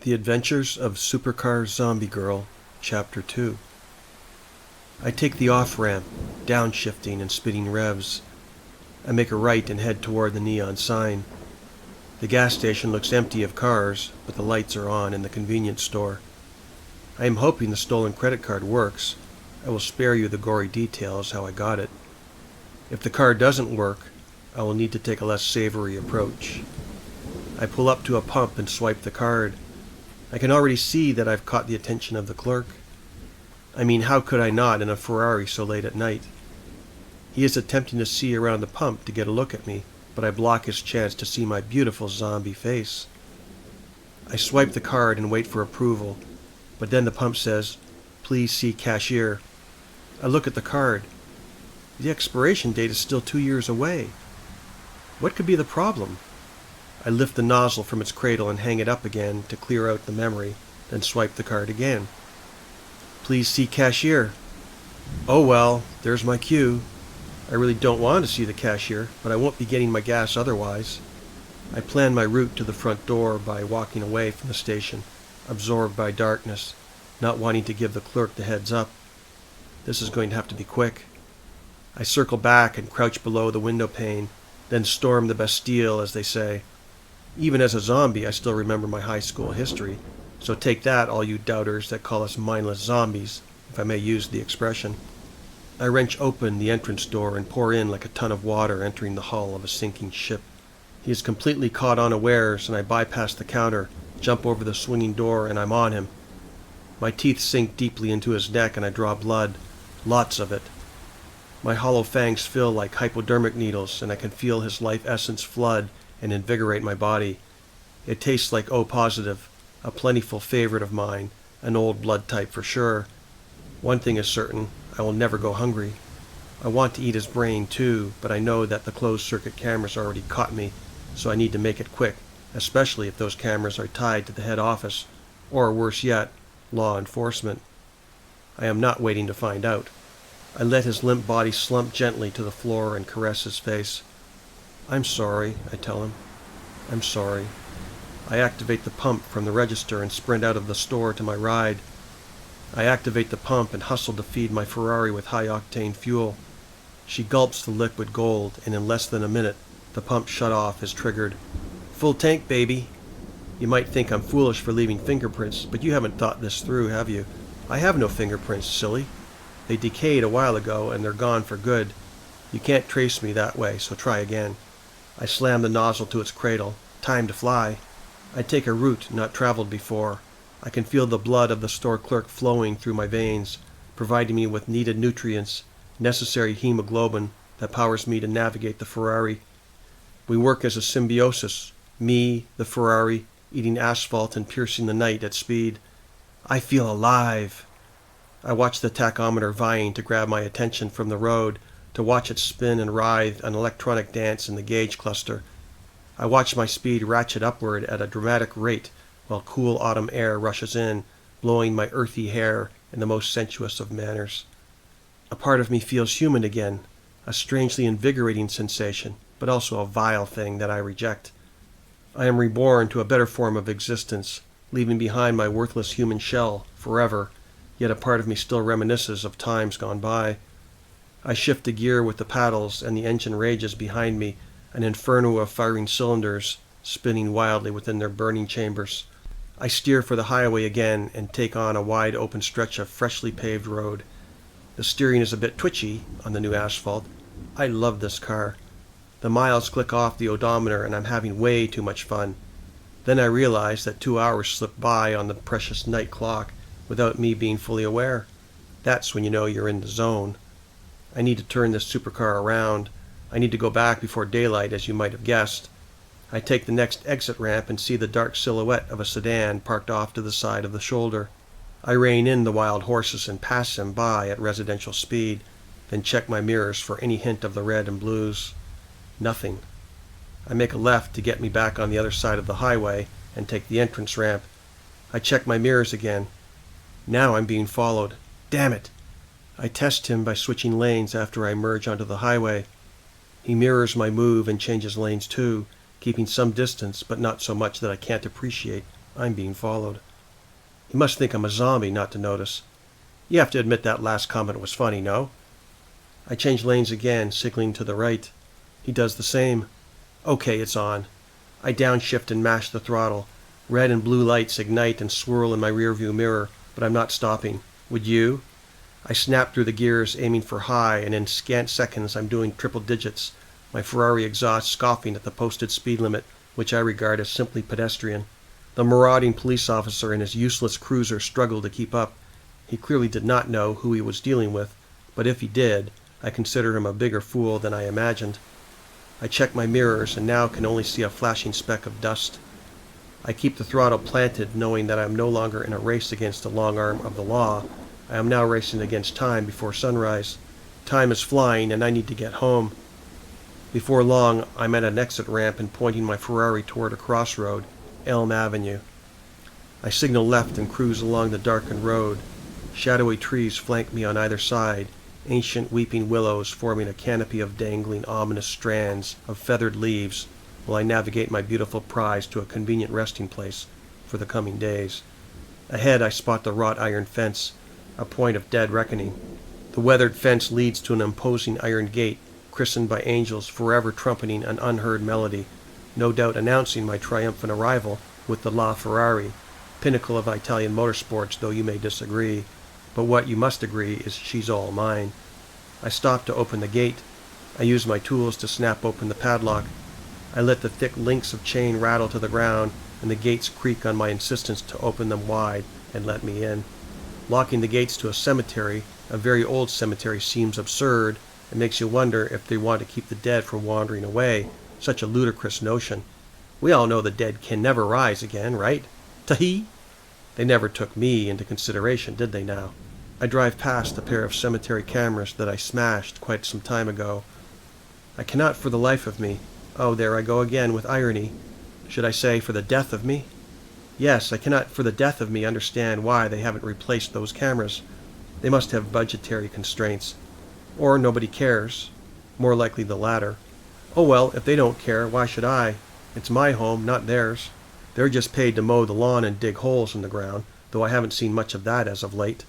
The Adventures of Supercar Zombie Girl, Chapter 2. I take the off-ramp, downshifting and spitting revs. I make a right and head toward the neon sign. The gas station looks empty of cars, but the lights are on in the convenience store. I am hoping the stolen credit card works. I will spare you the gory details how I got it. If the card doesn't work, I will need to take a less savory approach. I pull up to a pump and swipe the card. I can already see that I've caught the attention of the clerk. I mean, how could I not in a Ferrari so late at night? He is attempting to see around the pump to get a look at me, but I block his chance to see my beautiful zombie face. I swipe the card and wait for approval, but then the pump says, "Please see cashier." I look at the card. The expiration date is still 2 years away. What could be the problem? I lift the nozzle from its cradle and hang it up again to clear out the memory, then swipe the card again. "Please see cashier." Oh well, there's my cue. I really don't want to see the cashier, but I won't be getting my gas otherwise. I plan my route to the front door by walking away from the station, absorbed by darkness, not wanting to give the clerk the heads up. This is going to have to be quick. I circle back and crouch below the window pane, then storm the Bastille, as they say. Even as a zombie, I still remember my high school history, so take that, all you doubters that call us mindless zombies, if I may use the expression. I wrench open the entrance door and pour in like a ton of water entering the hull of a sinking ship. He is completely caught unawares, and I bypass the counter, jump over the swinging door, and I'm on him. My teeth sink deeply into his neck, and I draw blood. Lots of it. My hollow fangs feel like hypodermic needles, and I can feel his life essence flood and invigorate my body. It tastes like O positive, a plentiful favorite of mine, an old blood type for sure. One thing is certain, I will never go hungry. I want to eat his brain too, but I know that the closed-circuit cameras already caught me, so I need to make it quick, especially if those cameras are tied to the head office, or worse yet, law enforcement. I am not waiting to find out. I let his limp body slump gently to the floor and caress his face. "I'm sorry," I tell him. "I'm sorry." I activate the pump from the register and sprint out of the store to my ride. I activate the pump and hustle to feed my Ferrari with high-octane fuel. She gulps the liquid gold, and in less than a minute, the pump shut-off is triggered. "Full tank, baby." You might think I'm foolish for leaving fingerprints, but you haven't thought this through, have you? I have no fingerprints, silly. They decayed a while ago, and they're gone for good. You can't trace me that way, so try again. I slam the nozzle to its cradle. Time to fly. I take a route not traveled before. I can feel the blood of the store clerk flowing through my veins, providing me with needed nutrients, necessary hemoglobin that powers me to navigate the Ferrari. We work as a symbiosis, me, the Ferrari, eating asphalt and piercing the night at speed. I feel alive. I watch the tachometer vying to grab my attention from the road, to watch it spin and writhe an electronic dance in the gauge cluster. I watch my speed ratchet upward at a dramatic rate while cool autumn air rushes in, blowing my earthy hair in the most sensuous of manners. A part of me feels human again, a strangely invigorating sensation, but also a vile thing that I reject. I am reborn to a better form of existence, leaving behind my worthless human shell forever, yet a part of me still reminisces of times gone by. I shift the gear with the paddles, and the engine rages behind me, an inferno of firing cylinders, spinning wildly within their burning chambers. I steer for the highway again and take on a wide open stretch of freshly paved road. The steering is a bit twitchy on the new asphalt. I love this car. The miles click off the odometer, and I'm having way too much fun. Then I realize that 2 hours slip by on the precious night clock without me being fully aware. That's when you know you're in the zone. I need to turn this supercar around. I need to go back before daylight, as you might have guessed. I take the next exit ramp and see the dark silhouette of a sedan parked off to the side of the shoulder. I rein in the wild horses and pass them by at residential speed, then check my mirrors for any hint of the red and blues. Nothing. I make a left to get me back on the other side of the highway and take the entrance ramp. I check my mirrors again. Now I'm being followed. Damn it! I test him by switching lanes after I merge onto the highway. He mirrors my move and changes lanes too, keeping some distance, but not so much that I can't appreciate I'm being followed. He must think I'm a zombie not to notice. You have to admit that last comment was funny, no? I change lanes again, signaling to the right. He does the same. Okay, it's on. I downshift and mash the throttle. Red and blue lights ignite and swirl in my rearview mirror, but I'm not stopping. Would you? I snap through the gears, aiming for high, and in scant seconds I'm doing triple digits, my Ferrari exhaust scoffing at the posted speed limit, which I regard as simply pedestrian. The marauding police officer and his useless cruiser struggle to keep up. He clearly did not know who he was dealing with, but if he did, I consider him a bigger fool than I imagined. I check my mirrors and now can only see a flashing speck of dust. I keep the throttle planted, knowing that I am no longer in a race against the long arm of the law. I am now racing against time before sunrise. Time is flying and I need to get home. Before long, I'm at an exit ramp and pointing my Ferrari toward a crossroad, Elm Avenue. I signal left and cruise along the darkened road. Shadowy trees flank me on either side, ancient weeping willows forming a canopy of dangling ominous strands of feathered leaves, while I navigate my beautiful prize to a convenient resting place for the coming days. Ahead I spot the wrought iron fence, a point of dead reckoning. The weathered fence leads to an imposing iron gate, christened by angels, forever trumpeting an unheard melody, no doubt announcing my triumphant arrival with the La Ferrari, pinnacle of Italian motorsports, though you may disagree. But what you must agree is she's all mine. I stop to open the gate. I use my tools to snap open the padlock. I let the thick links of chain rattle to the ground, and the gates creak on my insistence to open them wide and let me in. Locking the gates to a cemetery, a very old cemetery, seems absurd. It makes you wonder if they want to keep the dead from wandering away. Such a ludicrous notion. We all know the dead can never rise again, right? Tahi! They never took me into consideration, did they now? I drive past a pair of cemetery cameras that I smashed quite some time ago. I cannot for the life of me, oh, there I go again with irony. Should I say for the death of me? Yes, I cannot for the death of me understand why they haven't replaced those cameras. They must have budgetary constraints. Or nobody cares. More likely the latter. Oh well, if they don't care, why should I? It's my home, not theirs. They're just paid to mow the lawn and dig holes in the ground, though I haven't seen much of that as of late.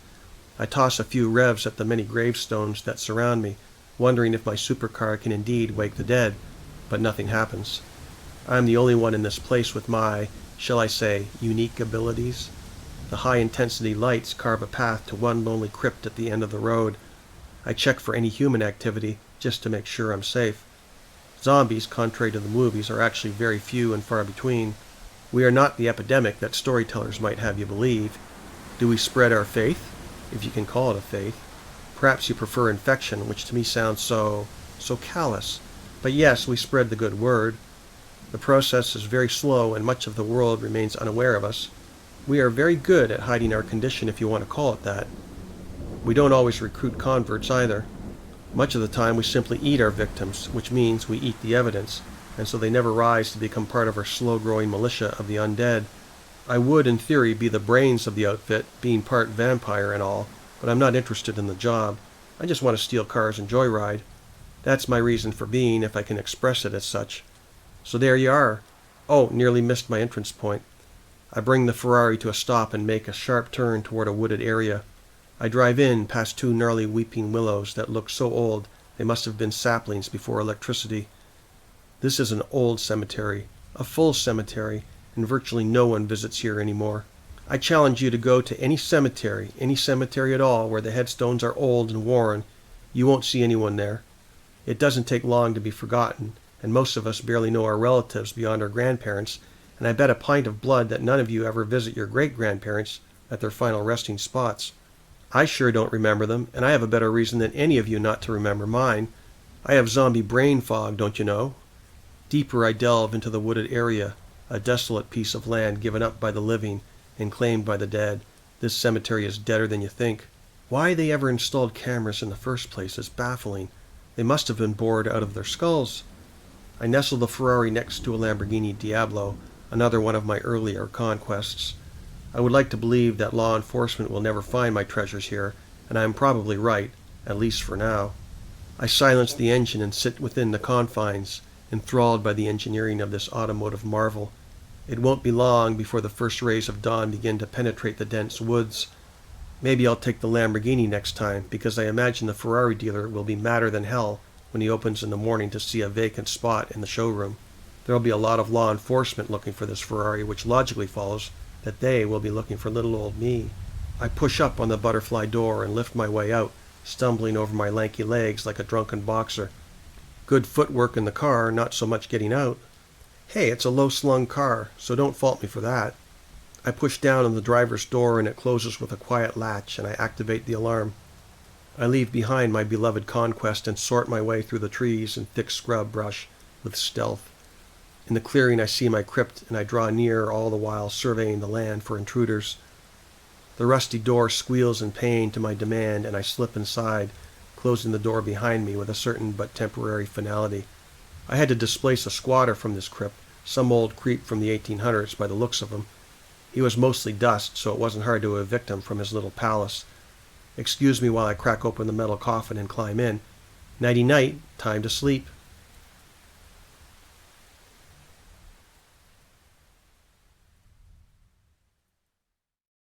I toss a few revs at the many gravestones that surround me, wondering if my supercar can indeed wake the dead, but nothing happens. I'm the only one in this place with my, shall I say, unique abilities. The high-intensity lights carve a path to one lonely crypt at the end of the road. I check for any human activity, just to make sure I'm safe. Zombies, contrary to the movies, are actually very few and far between. We are not the epidemic that storytellers might have you believe. Do we spread our faith, if you can call it a faith? Perhaps you prefer infection, which to me sounds so callous. But yes, we spread the good word. The process is very slow and much of the world remains unaware of us. We are very good at hiding our condition, if you want to call it that. We don't always recruit converts either. Much of the time we simply eat our victims, which means we eat the evidence, and so they never rise to become part of our slow-growing militia of the undead. I would, in theory, be the brains of the outfit, being part vampire and all, but I'm not interested in the job. I just want to steal cars and joyride. That's my reason for being, if I can express it as such. So there you are. Oh, nearly missed my entrance point. I bring the Ferrari to a stop and make a sharp turn toward a wooded area. I drive in past two gnarly weeping willows that look so old they must have been saplings before electricity. This is an old cemetery, a full cemetery, and virtually no one visits here anymore. I challenge you to go to any cemetery at all, where the headstones are old and worn. You won't see anyone there. It doesn't take long to be forgotten, and most of us barely know our relatives beyond our grandparents, and I bet a pint of blood that none of you ever visit your great-grandparents at their final resting spots. I sure don't remember them, and I have a better reason than any of you not to remember mine. I have zombie brain fog, don't you know? Deeper I delve into the wooded area, a desolate piece of land given up by the living and claimed by the dead. This cemetery is deader than you think. Why they ever installed cameras in the first place is baffling. They must have been bored out of their skulls. I nestle the Ferrari next to a Lamborghini Diablo, another one of my earlier conquests. I would like to believe that law enforcement will never find my treasures here, and I am probably right, at least for now. I silence the engine and sit within the confines, enthralled by the engineering of this automotive marvel. It won't be long before the first rays of dawn begin to penetrate the dense woods. Maybe I'll take the Lamborghini next time, because I imagine the Ferrari dealer will be madder than hell when he opens in the morning to see a vacant spot in the showroom. There'll be a lot of law enforcement looking for this Ferrari, which logically follows that they will be looking for little old me. I push up on the butterfly door and lift my way out, stumbling over my lanky legs like a drunken boxer. Good footwork in the car, not so much getting out. Hey, it's a low-slung car, so don't fault me for that. I push down on the driver's door and it closes with a quiet latch, and I activate the alarm. I leave behind my beloved conquest and sort my way through the trees and thick scrub brush with stealth. In the clearing I see my crypt, and I draw near, all the while surveying the land for intruders. The rusty door squeals in pain to my demand, and I slip inside, closing the door behind me with a certain but temporary finality. I had to displace a squatter from this crypt, some old creep from the 1800s by the looks of him. He was mostly dust, so it wasn't hard to evict him from his little palace. Excuse me while I crack open the metal coffin and climb in. Nighty-night, time to sleep.